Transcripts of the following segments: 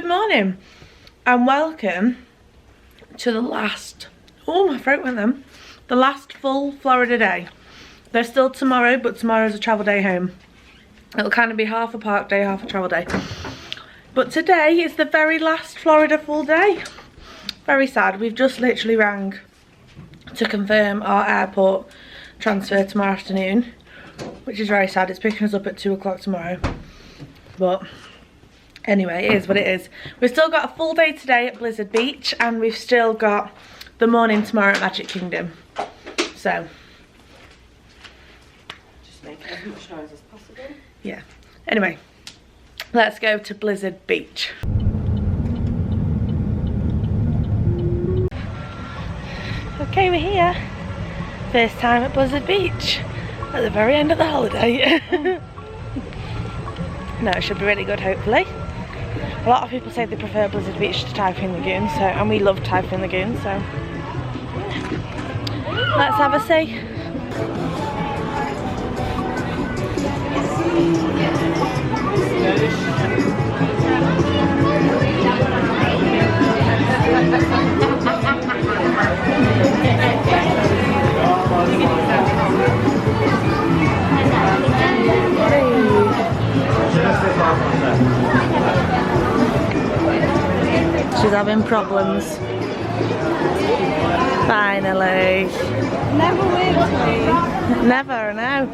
morning and welcome to the last, oh my throat went then, the last full Florida day. There's still tomorrow, but tomorrow's a travel day home. It'll kind of be half a park day, half a travel day. But today is the very last Florida full day. Very sad. We've just literally rang to confirm our airport transfer tomorrow afternoon, which is very sad. It's picking us up at 2 o'clock tomorrow. But anyway, it is what it is. We've still got a full day today at Blizzard Beach, and we've still got the morning tomorrow at Magic Kingdom. So just make as much noise as possible. Yeah. Anyway, let's go to Blizzard Beach. Okay, we're here. First time at Blizzard Beach at the very end of the holiday. No, it should be really good, hopefully. A lot of people say they prefer Blizzard Beach to Typhoon Lagoon, so, and we love Typhoon Lagoon, so yeah. Let's have a see. She's having problems. Finally. Never worked me. Never, no.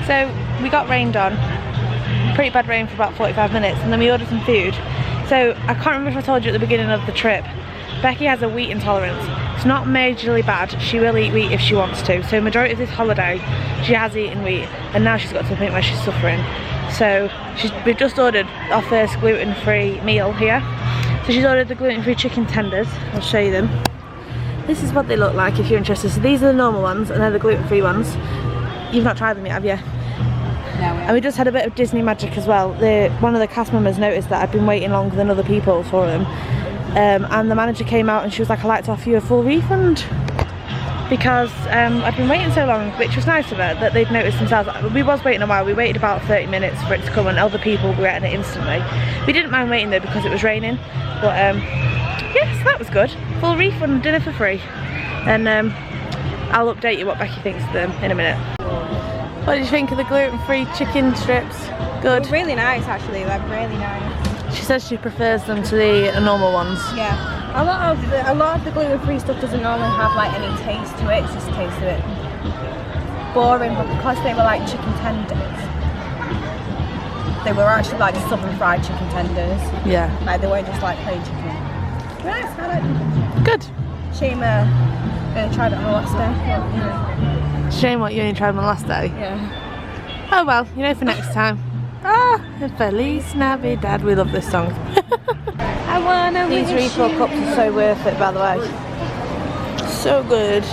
So we got rained on. Pretty bad rain for about 45 minutes, and then we ordered some food. So I can't remember if I told you at the beginning of the trip, Becky has a wheat intolerance. It's not majorly bad. She will eat wheat if she wants to. So majority of this holiday, she has eaten wheat, and now she's got to the point where she's suffering. So we've just ordered our first gluten-free meal here. So she's ordered the gluten-free chicken tenders. I'll show you them. This is what they look like if you're interested. So these are the normal ones, and they're the gluten-free ones. You've not tried them yet, have you? No. And we just had a bit of Disney magic as well. One of the cast members noticed that I'd been waiting longer than other people for them. And the manager came out and she was like, I'd like to offer you a full refund. Because I'd been waiting so long, which was nice of her, that they'd noticed themselves. We was waiting a while. We waited about 30 minutes for it to come, and other people were getting it instantly. We didn't mind waiting though because it was raining. But yes, that was good. Full refund, dinner for free. And I'll update you what Becky thinks of them in a minute. What did you think of the gluten-free chicken strips? Good? They're really nice actually, they're really nice. She says she prefers them to the normal ones. Yeah. A lot of the gluten-free stuff doesn't normally have like any taste to it, it's just a taste of it. Boring, but because they were like chicken tenders, they were actually like southern fried chicken tenders. Yeah. Like they weren't just like plain chicken. Nice, I like them. Good. Shame I tried it on the last day. But, you know. Shame what, you only tried one last day? Yeah. Oh well, you know, for next time. Ah, Feliz Navidad. We love this song. I wanna These refill cups are so worth it, by the way. So good.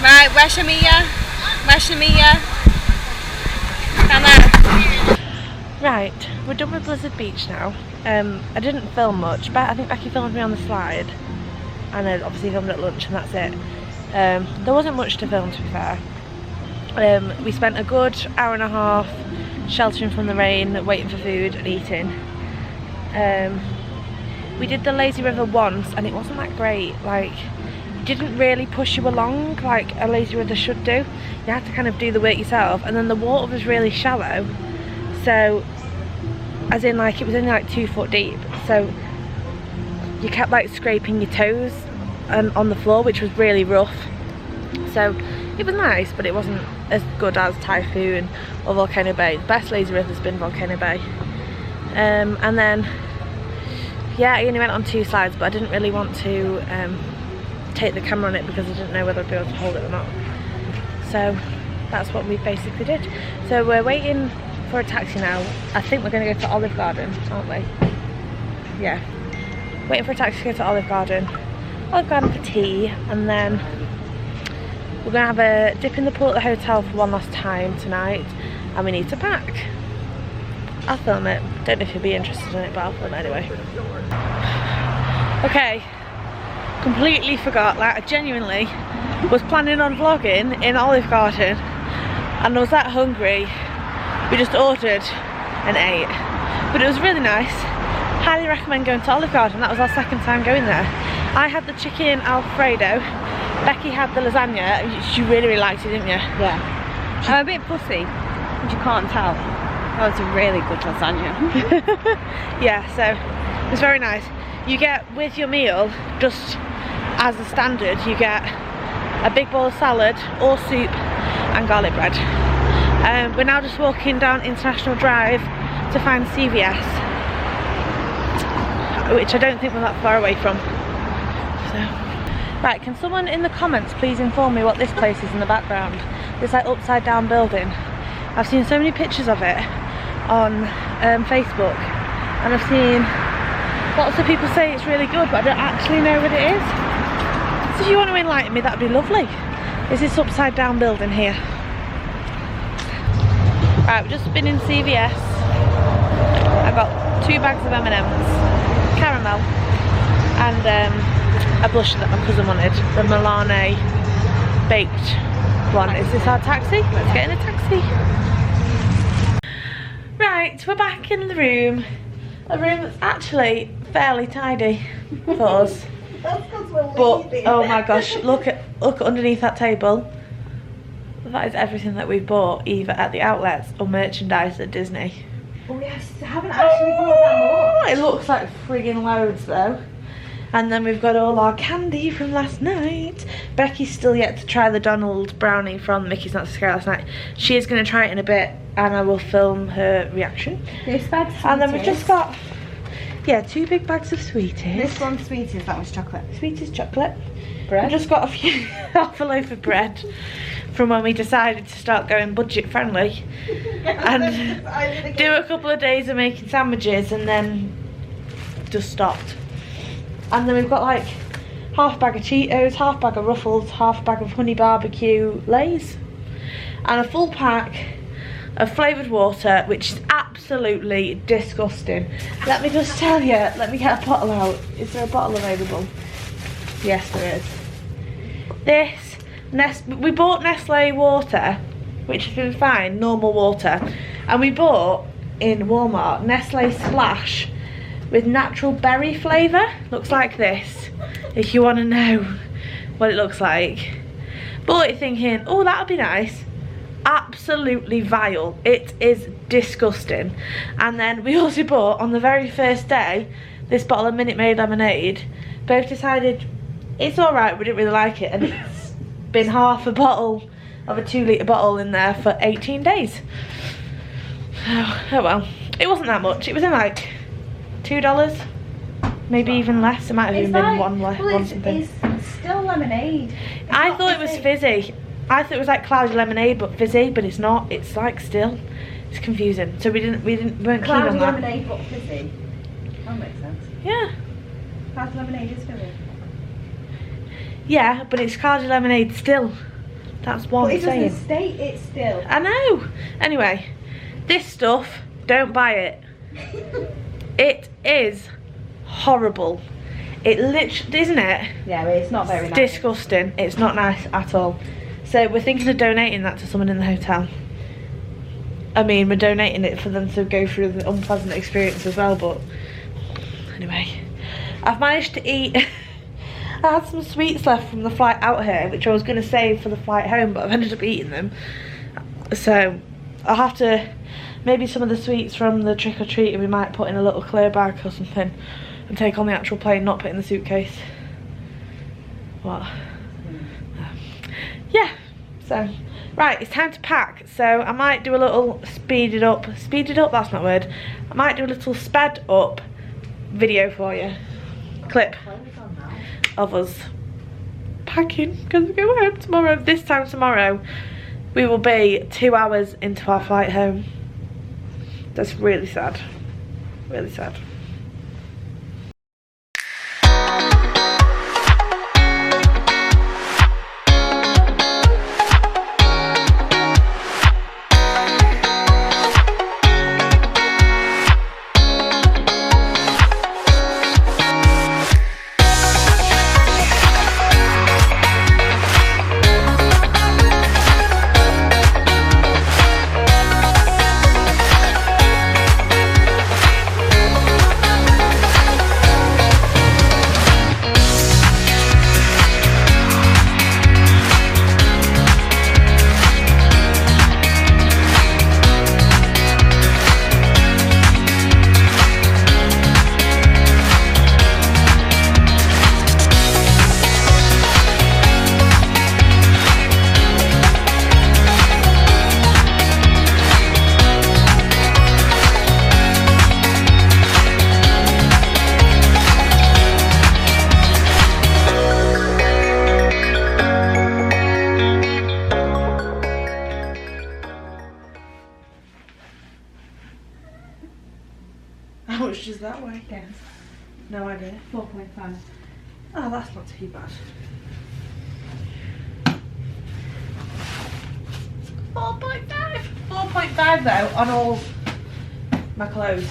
Right, where's Shamia? Where's Shamia? Come on. Right, we're done with Blizzard Beach now. I didn't film much, but I think Becky filmed me on the slide, and then obviously filmed at lunch, and that's it. There wasn't much to film, to be fair. We spent a good hour and a half sheltering from the rain, waiting for food and eating. We did the lazy river once, and it wasn't that great. Like, didn't really push you along like a lazy river should do. You had to kind of do the work yourself, and then the water was really shallow, so as in like it was only like 2 foot deep, so you kept like scraping your toes and on the floor, which was really rough. So it was nice, but it wasn't as good as Typhoon or Volcano Bay. The best lazy river's been Volcano Bay. And then yeah, I only went on 2 slides, but I didn't really want to take the camera on it because I didn't know whether I'd be able to hold it or not. So that's what we basically did. So we're waiting for a taxi now. I think we're going to go to Olive Garden, aren't we? Yeah. Waiting for a taxi to go to Olive Garden. Olive Garden for tea, and then we're going to have a dip in the pool at the hotel for one last time tonight, and we need to pack. I'll film it. Don't know if you'll be interested in it, but I'll film it anyway. Okay. Completely forgot, like I genuinely was planning on vlogging in Olive Garden, and I was that hungry. We just ordered and ate, but it was really nice. Highly recommend going to Olive Garden. That was our second time going there. I had the chicken Alfredo, Becky had the lasagna. You really liked it, didn't you? Yeah. I'm a bit fussy, but you can't tell. That was a really good lasagna. Yeah, so it was very nice. You get, with your meal, just as a standard, you get a big bowl of salad or soup and garlic bread. We're now just walking down International Drive to find CVS, which I don't think we're that far away from. So, right, can someone in the comments please inform me what this place is in the background? This like upside down building. I've seen so many pictures of it on Facebook, and I've seen lots of people say it's really good, but I don't actually know what it is. So if you want to enlighten me, that'd be lovely. Is this upside down building here? Right, we've just been in CVS. I got 2 bags of M&Ms, caramel, and a blush that my cousin wanted, the Milane baked one. Is this our taxi? Let's get in a taxi. Right, we're back in the room. A room that's actually fairly tidy for us. But oh my gosh, look underneath that table. That is everything that we've bought either at the outlets or merchandise at Disney. Oh yes, I haven't actually bought that much. It looks like friggin' loads though. And then we've got all our candy from last night. Becky's still yet to try the Donald brownie from Mickey's Not So Scary last night. She is going to try it in a bit, and I will film her reaction. And then we've just got, yeah, 2 big bags of Sweeties. This one's Sweeties, that was chocolate. Sweeties chocolate. Bread. We've just got half a loaf of bread from when we decided to start going budget friendly. And do a couple of days of making sandwiches and then just stopped. And then we've got like half a bag of Cheetos, half a bag of Ruffles, half a bag of honey barbecue Lay's, and a full pack of flavoured water, which is absolutely disgusting. Let me just tell you, let me get a bottle out. Is there a bottle available? Yes, there is. We bought Nestle water, which has been fine, normal water, and we bought in Walmart Nestle Splash with natural berry flavour. Looks like this, if you want to know what it looks like. Bought it thinking, oh, that'll be nice. Absolutely vile. It is disgusting. And then we also bought, on the very first day, this bottle of Minute Maid lemonade. Both decided it's alright, we didn't really like it, and it's been half a bottle of a 2-litre bottle in there for 18 days. Oh well, it wasn't that much. It was in like $2, maybe even less. It might have even been one something. It's still lemonade. I thought it was fizzy. I thought it was like cloudy lemonade but fizzy, but it's not. It's like still. It's confusing. So weren't keen on that. Cloudy lemonade but fizzy. That makes sense. Yeah. Cloudy lemonade is fizzy. Yeah, but it's cloudy lemonade still. That's what I'm saying. It doesn't state it's still. I know. Anyway, this stuff, don't buy it. It is horrible. It literally, isn't it? Yeah, it's not very nice. Disgusting. It's not nice at all. So we're thinking of donating that to someone in the hotel. I mean, we're donating it for them to go through the unpleasant experience as well, but anyway. I've managed to eat, I had some sweets left from the flight out here, which I was going to save for the flight home, but I've ended up eating them. So I'll have to, maybe some of the sweets from the trick-or-treating we might put in a little clear bag or something and take on the actual plane, not put in the suitcase. What? Yeah, so right, it's time to pack. So I might do a little speeded up, that's not a word. I might do a little sped up video for you, clip of us packing, because we go home tomorrow. This time tomorrow we will be 2 hours into our flight home. That's really sad. Really sad. How much does that weigh? Yes. No idea. 4.5. Oh, that's not too bad. 4.5. 4.5 though on all my clothes.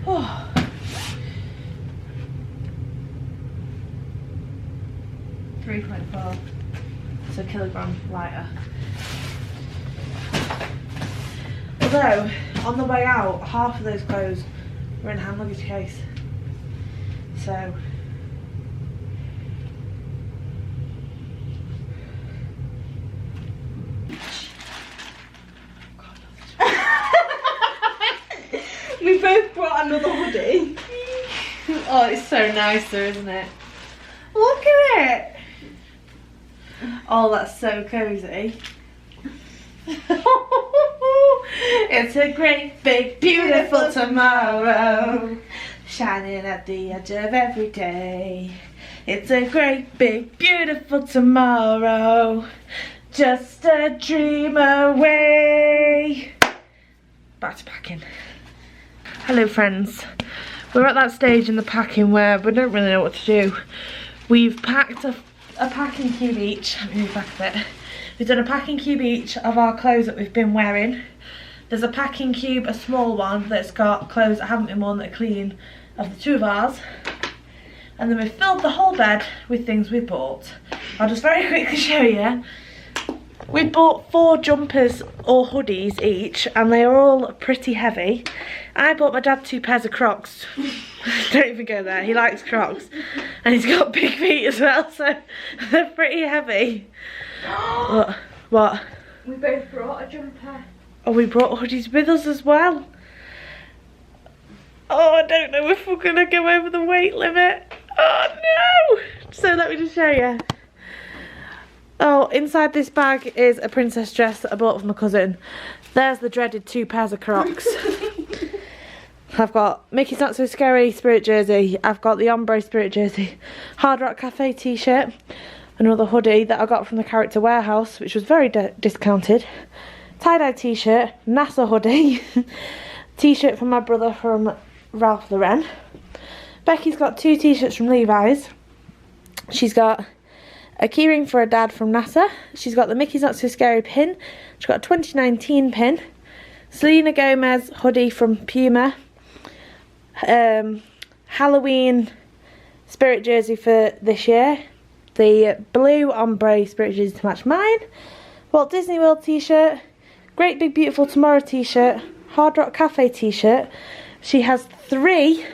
Oh. $3.4. So a kilogram lighter. Although, on the way out, half of those clothes were in a hand luggage case. So... We both brought another hoodie. Oh, it's so nice though, isn't it? Look at it. Oh, that's so cosy. It's a great, big, beautiful tomorrow, shining at the edge of every day. It's a great, big, beautiful tomorrow, just a dream away. Back to packing. Hello friends. We're at that stage in the packing where we don't really know what to do. We've packed a packing cube each. Let me move back a bit. We've done a packing cube each of our clothes that we've been wearing. There's a packing cube, a small one, that's got clothes that haven't been worn that are clean, of the two of ours. And then we've filled the whole bed with things we bought. I'll just very quickly show you. We bought 4 jumpers or hoodies each, and they are all pretty heavy. I bought my dad 2 pairs of Crocs. Don't even go there, he likes Crocs. And he's got big feet as well, so they're pretty heavy. What? We both brought a jumper. Oh, we brought hoodies with us as well. Oh, I don't know if we're gonna go over the weight limit. Oh no! So let me just show you. Oh, inside this bag is a princess dress that I bought for my cousin. There's the dreaded 2 pairs of Crocs. I've got Mickey's Not So Scary spirit jersey. I've got the ombre spirit jersey. Hard Rock Cafe t-shirt. Another hoodie that I got from the Character Warehouse, which was very discounted. Tie-dye t-shirt, NASA hoodie. T-shirt from my brother from Ralph Lauren. Becky's got 2 t-shirts from Levi's. She's got a keyring for her dad from NASA. She's got the Mickey's Not So Scary pin. She's got a 2019 pin. Selena Gomez hoodie from Puma. Halloween spirit jersey for this year. The blue ombre spirit jersey to match mine. Walt Disney World t-shirt. Great Big Beautiful Tomorrow t-shirt. Hard Rock Cafe t-shirt. She has 3,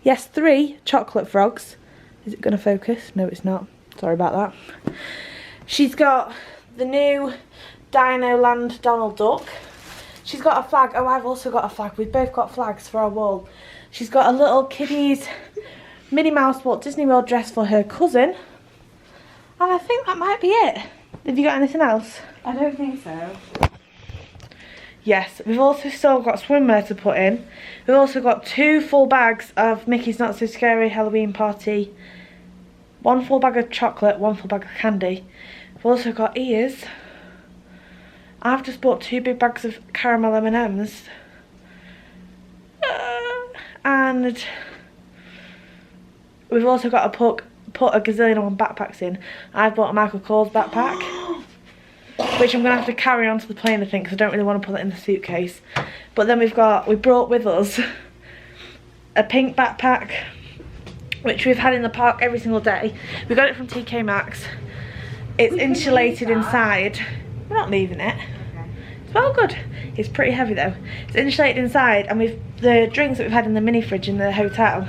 yes 3 chocolate frogs. Is it going to focus? No, it's not. Sorry about that. She's got the new Dino Land Donald Duck. She's got a flag. Oh, I've also got a flag. We've both got flags for our wall. She's got a little kiddies Minnie Mouse Walt Disney World dress for her cousin. And I think that might be it. Have you got anything else? I don't think so. Yes, we've also still got swimwear to put in. We've also got 2 full bags of Mickey's Not So Scary Halloween Party. 1 full bag of chocolate, 1 full bag of candy. We've also got ears. I've just bought 2 big bags of caramel M&Ms. And we've also got to put a gazillion on backpacks in. I've bought a Michael Kors backpack, which I'm going to have to carry onto the plane, I think, because I don't really want to put it in the suitcase. But then we brought with us a pink backpack, which we've had in the park every single day. We got it from TK Maxx. It's insulated inside. We're not leaving it. Okay. It's well good. It's pretty heavy though. It's insulated inside, and the drinks that we've had in the mini fridge in the hotel,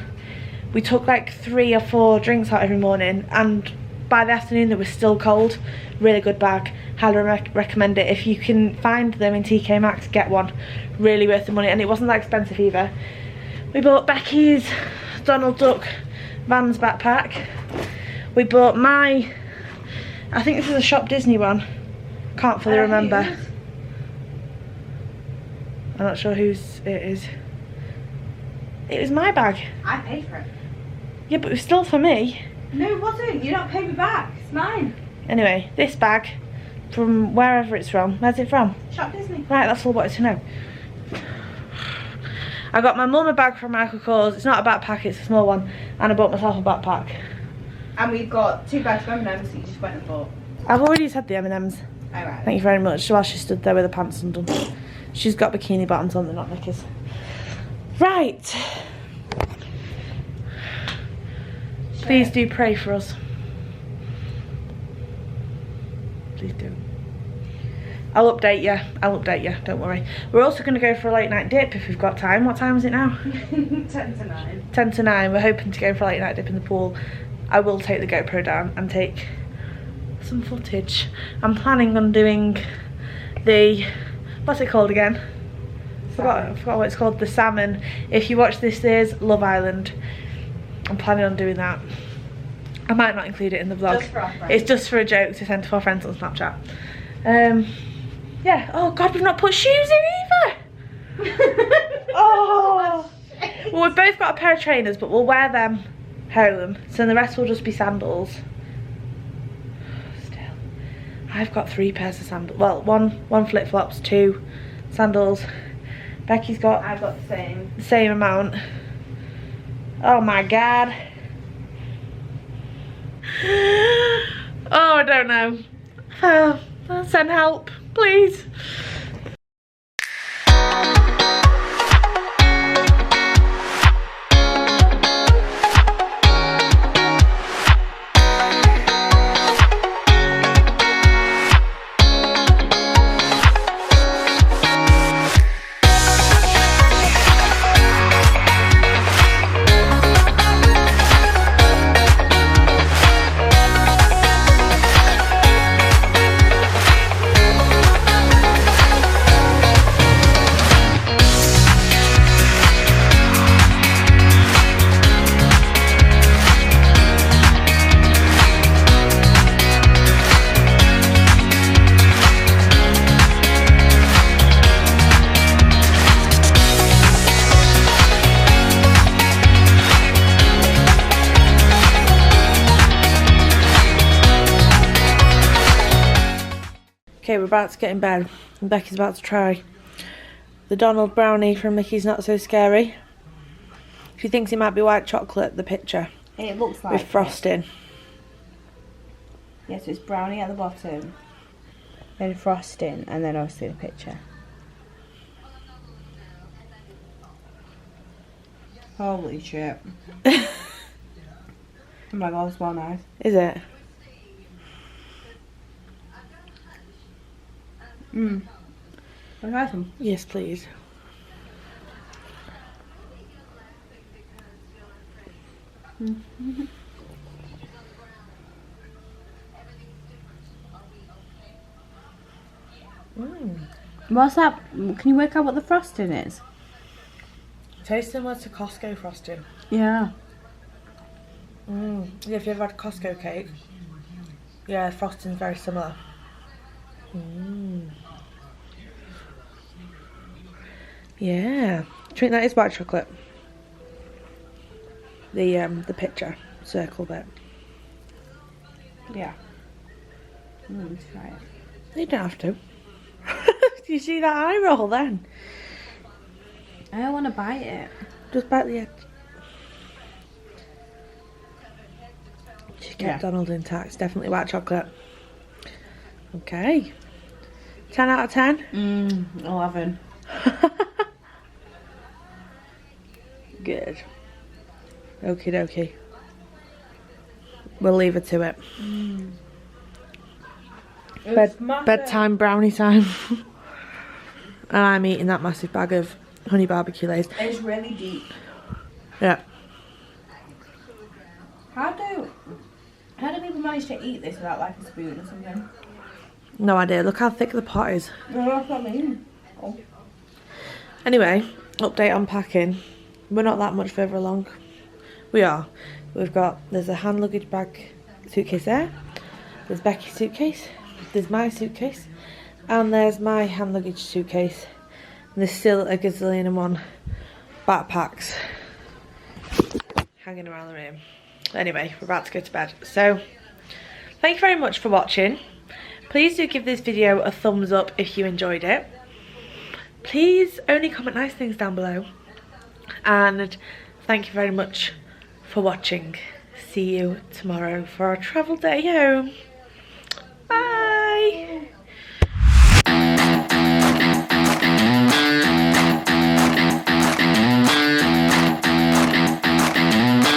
we took like 3 or 4 drinks out every morning, and by the afternoon they were still cold. Really good bag. Highly recommend it. If you can find them in TK Maxx, get one. Really worth the money, and it wasn't that expensive either. We bought Becky's Donald Duck Vans backpack. We bought I think this is a Shop Disney one. Can't fully remember. I'm not sure whose it is. It was my bag. I paid for it. Yeah, but it was still for me. No, it wasn't. You don't pay me back. It's mine. Anyway, this bag, from wherever it's from. Where's it from? Shop Disney. Right, that's all I wanted to know. I got my mum a bag from Michael Kors. It's not a backpack, it's a small one. And I bought myself a backpack. And we've got 2 bags of M&Ms that you just went and bought. I've already had the M&Ms. Alright. Thank you very much. While she stood there with her pants undone. She's got bikini bottoms on, they're not knickers. Right. Please do pray for us. Please do. I'll update you, don't worry. We're also going to go for a late night dip if we've got time. What time is it now? 10 to 9. 10 to 9. We're hoping to go for a late night dip in the pool. I will take the GoPro down and take some footage. I'm planning on doing the, what's it called again? I forgot what it's called, the salmon. If you watch This Is Love Island, I'm planning on doing that. I might not include it in the vlog. Just for our friends. It's just for a joke to send to our friends on Snapchat. Yeah. Oh God, we've not put shoes in either. Oh. Well, we've both got a pair of trainers, but we'll wear them home. So the rest will just be sandals. Still, I've got 3 pairs of sandals. Well, one flip flops, 2 sandals. Becky's got. I've got the same amount. Oh my God. Oh, I don't know. Send help, please. Okay, we're about to get in bed and Becky's about to try the Donald brownie from Mickey's Not So Scary. She thinks it might be white chocolate, the picture. It looks like with frosting. Yes, yeah, so it's brownie at the bottom, then frosting, and then obviously the picture. Holy shit. Oh my God, it's well nice. Is it? Can I try some? Yes, please. What's that? Can you work out what the frosting is? Tastes similar to Costco frosting. Yeah. Yeah, if you ever had Costco cake, yeah, frosting's very similar. Yeah. Do you think that is white chocolate? The picture, circle bit. Yeah. Let's try it. You don't have to. Do you see that eye roll then? I don't want to bite it. Just bite the edge. She kept Donald intact. It's definitely white chocolate. Okay. 10 out of 10? 11. Good. Okie dokie. We'll leave her to it. Bedtime brownie time. And I'm eating that massive bag of honey barbecue lays. It's really deep. Yeah. How do people manage to eat this without like a spoon or something? No idea. Look how thick the pot is. No, that's what I mean. Oh. Anyway, update on packing. We're not that much further along. We are. There's a hand luggage bag suitcase there. There's Becky's suitcase. There's my suitcase. And there's my hand luggage suitcase. And there's still a gazillion and one backpacks hanging around the room. Anyway, we're about to go to bed. So, thank you very much for watching. Please do give this video a thumbs up if you enjoyed it. Please only comment nice things down below. And thank you very much for watching. See you tomorrow for our travel day home.